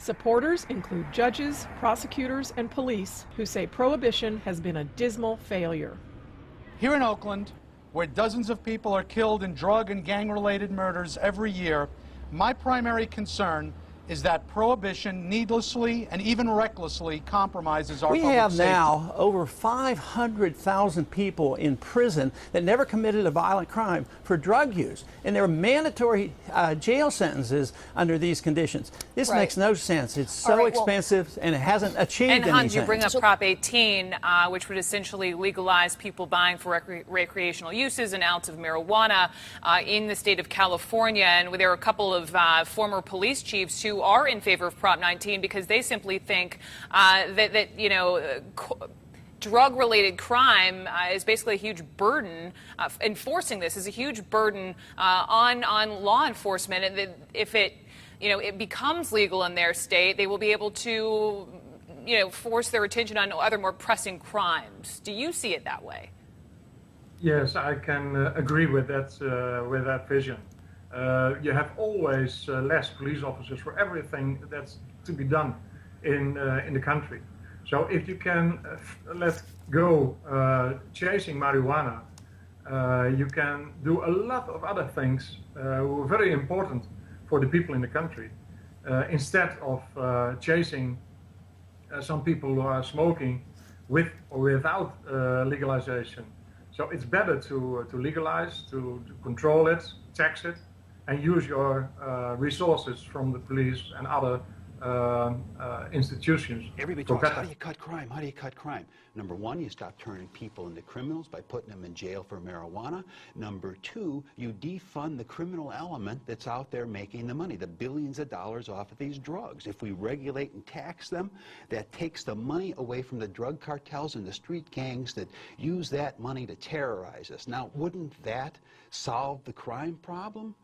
Supporters include judges, prosecutors, and police who say prohibition has been a dismal failure. Here in Oakland, where dozens of people are killed in drug and gang-related murders every year, my primary concern is that prohibition needlessly and even recklessly compromises our public safety. We have now over 500,000 people in prison that never committed a violent crime for drug use, and there are mandatory jail sentences under these conditions. This makes no sense. It's so expensive, and it hasn't achieved anything. And Hans, you bring up Prop 18, which would essentially legalize people buying for recreational uses an ounce of marijuana in the state of California. And there are a couple of former police chiefs who are in favor of Prop 19 because they simply think that drug-related crime is basically a huge burden. Enforcing this is a huge burden on law enforcement, and that if it becomes legal in their state, they will be able to force their attention on other more pressing crimes. Do you see it that way? Yes, I can agree with that vision. You have always less police officers for everything that's to be done in the country. So if you can let go chasing marijuana, you can do a lot of other things who are very important for the people in the country, instead of chasing some people who are smoking with or without legalization. So it's better to legalize, to control it, tax it, and use your resources from the police and other institutions. Everybody talks, how do you cut crime? How do you cut crime? Number one, you stop turning people into criminals by putting them in jail for marijuana. Number two, you defund the criminal element that's out there making the money, the billions of dollars off of these drugs. If we regulate and tax them, that takes the money away from the drug cartels and the street gangs that use that money to terrorize us. Now, wouldn't that solve the crime problem?